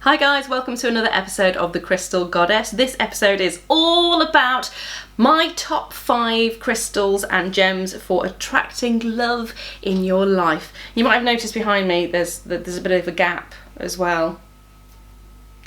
Hi guys, welcome to another episode of The Crystal Goddess. This episode is all about my top 5 crystals and gems for attracting love in your life. You might have noticed behind me there's a bit of a gap as well.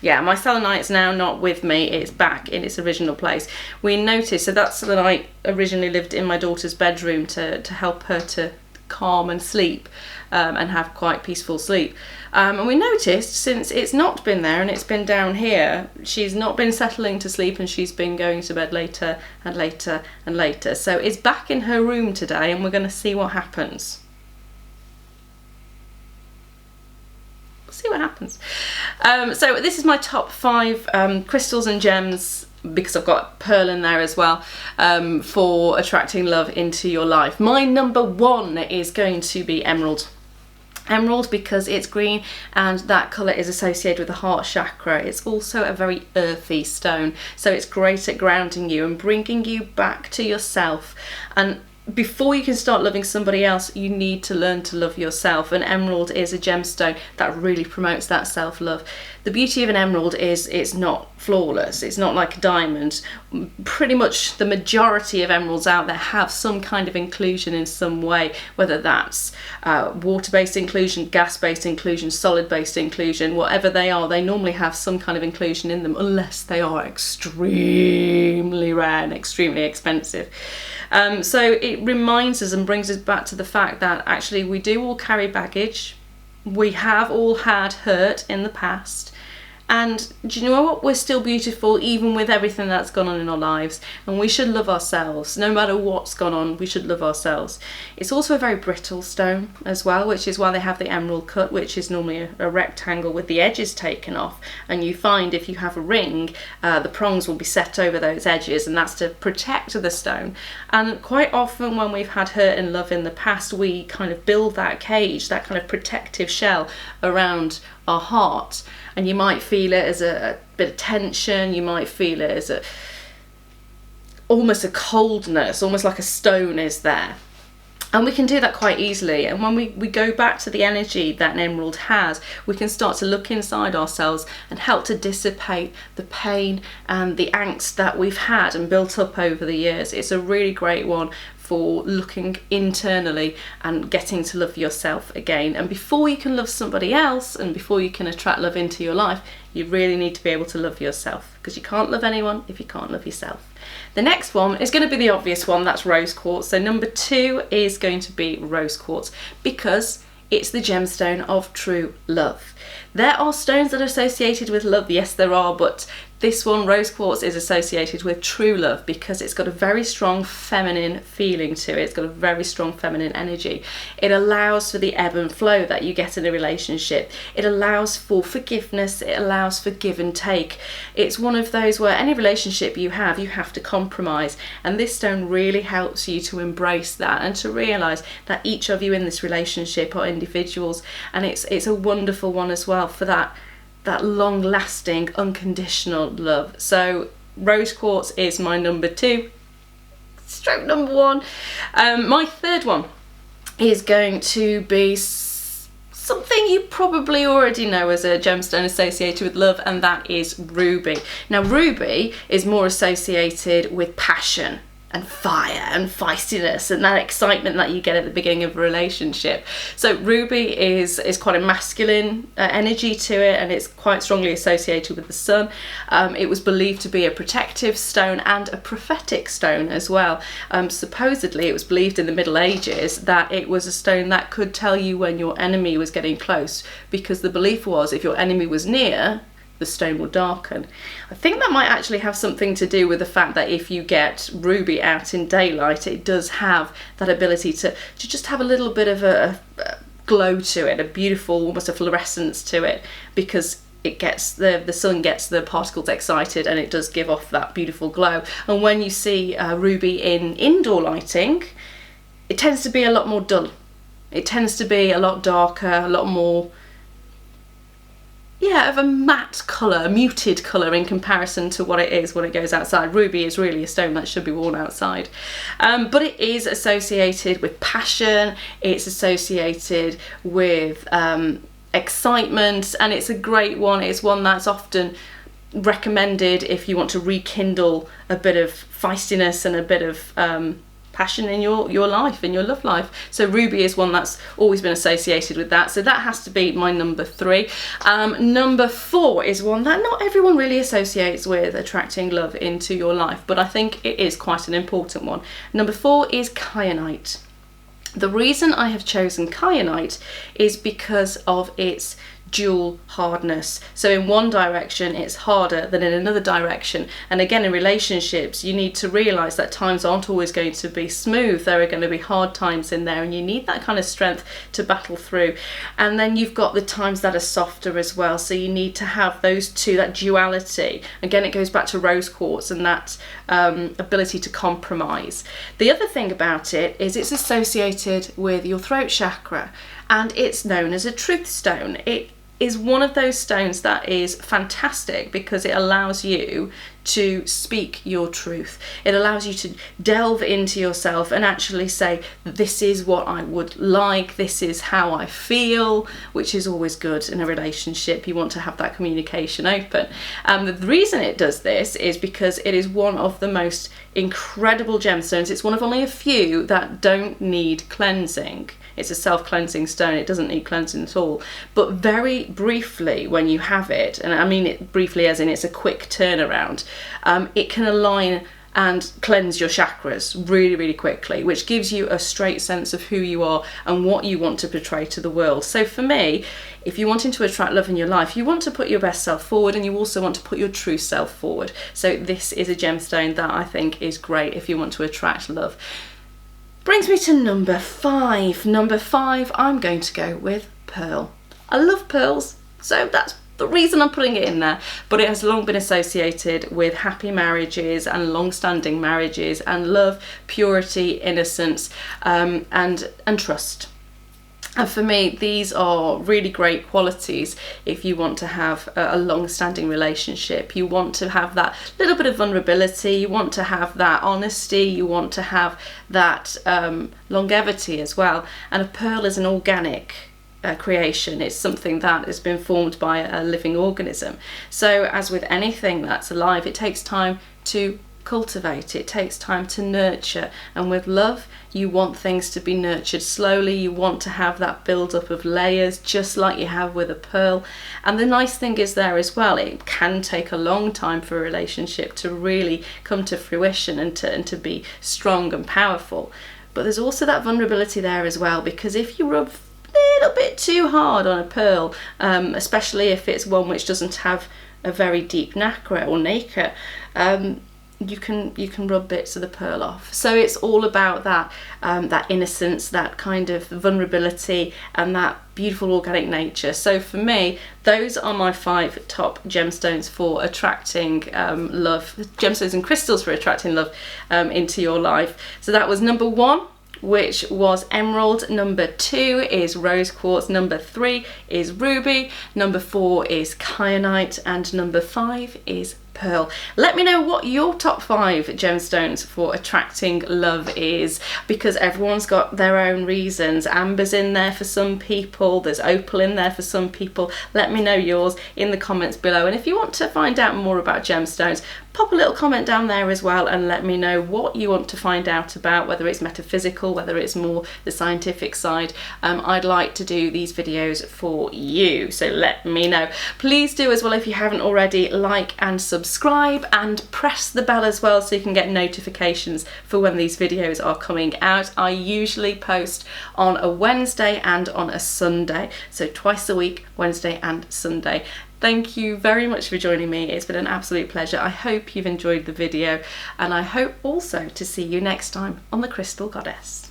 Yeah, my selenite's now not with me, it's back in its original place. We noticed, so that selenite originally lived in my daughter's bedroom to help her to calm and sleep and have quite peaceful sleep. And we noticed since it's not been there and it's been down here, she's not been settling to sleep and she's been going to bed later and later and later. So it's back in her room today and we're going to see what happens. We'll see what happens. So this is my top 5 crystals and gems, because I've got pearl in there as well, for attracting love into your life. My number 1 is going to be emerald. Emerald, because it's green and that colour is associated with the heart chakra. It's also a very earthy stone, so it's great at grounding you and bringing you back to yourself. And before you can start loving somebody else, you need to learn to love yourself, and emerald is a gemstone that really promotes that self-love. The beauty of an emerald is it's not flawless, it's not like a diamond. Pretty much the majority of emeralds out there have some kind of inclusion in some way, whether that's water-based inclusion, gas-based inclusion, solid-based inclusion, whatever they are, they normally have some kind of inclusion in them, unless they are extremely rare and extremely expensive. So it reminds us and brings us back to the fact that actually we do all carry baggage. We have all had hurt in the past. And do you know what? We're still beautiful even with everything that's gone on in our lives, and we should love ourselves. No matter what's gone on, we should love ourselves. It's also a very brittle stone as well, which is why they have the emerald cut, which is normally a rectangle with the edges taken off. And you find if you have a ring, the prongs will be set over those edges, and that's to protect the stone. And quite often when we've had hurt and love in the past, we kind of build that cage, that kind of protective shell around our heart, and you might feel it as a bit of tension, you might feel it as almost a coldness, almost like a stone is there. And we can do that quite easily, and when we go back to the energy that an emerald has, we can start to look inside ourselves and help to dissipate the pain and the angst that we've had and built up over the years. It's a really great one for looking internally and getting to love yourself again. And before you can love somebody else and before you can attract love into your life, you really need to be able to love yourself, because you can't love anyone if you can't love yourself. The next one is going to be the obvious one, that's rose quartz. So number 2 is going to be rose quartz, because it's the gemstone of true love. There are stones that are associated with love, yes there are, but this one, rose quartz, is associated with true love because it's got a very strong feminine feeling to it. It's got a very strong feminine energy. It allows for the ebb and flow that you get in a relationship. It allows for forgiveness. It allows for give and take. It's one of those where any relationship you have to compromise. And this stone really helps you to embrace that and to realise that each of you in this relationship are individuals. And it's a wonderful one as well for that long-lasting, unconditional love. So rose quartz is my number 2, stroke number 1. My third one is going to be something you probably already know as a gemstone associated with love, and that is ruby. Now ruby is more associated with passion and fire and feistiness and that excitement that you get at the beginning of a relationship. So ruby is quite a masculine energy to it, and it's quite strongly associated with the sun. It was believed to be a protective stone and a prophetic stone as well. Supposedly it was believed in the Middle Ages that it was a stone that could tell you when your enemy was getting close, because the belief was if your enemy was near, the stone will darken. I think that might actually have something to do with the fact that if you get ruby out in daylight, it does have that ability to just have a little bit of a glow to it, a beautiful, almost a fluorescence to it, because it gets the sun gets the particles excited and it does give off that beautiful glow. And when you see ruby in indoor lighting, it tends to be a lot more dull. It tends to be a lot darker, a lot more of a matte colour, a muted colour in comparison to what it is when it goes outside. Ruby is really a stone that should be worn outside. But it is associated with passion, it's associated with excitement, and it's a great one. It's one that's often recommended if you want to rekindle a bit of feistiness and a bit of passion in your life, in your love life. So ruby is one that's always been associated with that, so that has to be my number 3. Number 4 is one that not everyone really associates with attracting love into your life, but I think it is quite an important one. Number 4 is kyanite. The reason I have chosen kyanite is because of its dual hardness. So in one direction it's harder than in another direction, and again in relationships you need to realize that times aren't always going to be smooth. There are going to be hard times in there, and you need that kind of strength to battle through. And then you've got the times that are softer as well, so you need to have those two, that duality. Again, it goes back to rose quartz and that ability to compromise. The other thing about it is it's associated with your throat chakra, and it's known as a truth stone. It is one of those stones that is fantastic because it allows you to speak your truth. It allows you to delve into yourself and actually say, this is what I would like, this is how I feel, which is always good in a relationship. You want to have that communication open. The reason it does this is because it is one of the most incredible gemstones. It's one of only a few that don't need cleansing. It's a self-cleansing stone, it doesn't need cleansing at all. But very briefly when you have it, and I mean it briefly as in it's a quick turnaround, it can align and cleanse your chakras really, really quickly, which gives you a straight sense of who you are and what you want to portray to the world. So for me, if you're wanting to attract love in your life, you want to put your best self forward, and you also want to put your true self forward. So this is a gemstone that I think is great if you want to attract love. Brings me to number 5. Number 5, I'm going to go with pearl. I love pearls, so that's the reason I'm putting it in there, but it has long been associated with happy marriages and long-standing marriages and love, purity, innocence, and trust. And for me, these are really great qualities if you want to have a long-standing relationship. You want to have that little bit of vulnerability, you want to have that honesty, you want to have that longevity as well. And a pearl is an organic creation. It's something that has been formed by a living organism. So as with anything that's alive, it takes time to cultivate, it takes time to nurture, and with love you want things to be nurtured slowly. You want to have that build up of layers just like you have with a pearl. And the nice thing is there as well, it can take a long time for a relationship to really come to fruition and to be strong and powerful. But there's also that vulnerability there as well, because if you rub a little bit too hard on a pearl, especially if it's one which doesn't have a very deep nacre or nacre, you can rub bits of the pearl off. So it's all about that that innocence, that kind of vulnerability, and that beautiful organic nature. So for me, those are my 5 top gemstones for attracting love, gemstones and crystals for attracting love into your life. So that was number 1, which was emerald. Number 2 is rose quartz. Number 3 is ruby. Number 4 is kyanite, and number 5 is pearl. Let me know what your top 5 gemstones for attracting love is, because everyone's got their own reasons. Amber's in there for some people, there's opal in there for some people. Let me know yours in the comments below, and if you want to find out more about gemstones, pop a little comment down there as well and let me know what you want to find out about, whether it's metaphysical, whether it's more the scientific side. I'd like to do these videos for you, so let me know. Please do as well, if you haven't already, like and subscribe and press the bell as well so you can get notifications for when these videos are coming out. I usually post on a Wednesday and on a Sunday, so twice a week, Wednesday and Sunday. Thank you very much for joining me. It's been an absolute pleasure. I hope you've enjoyed the video, and I hope also to see you next time on The Crystal Goddess.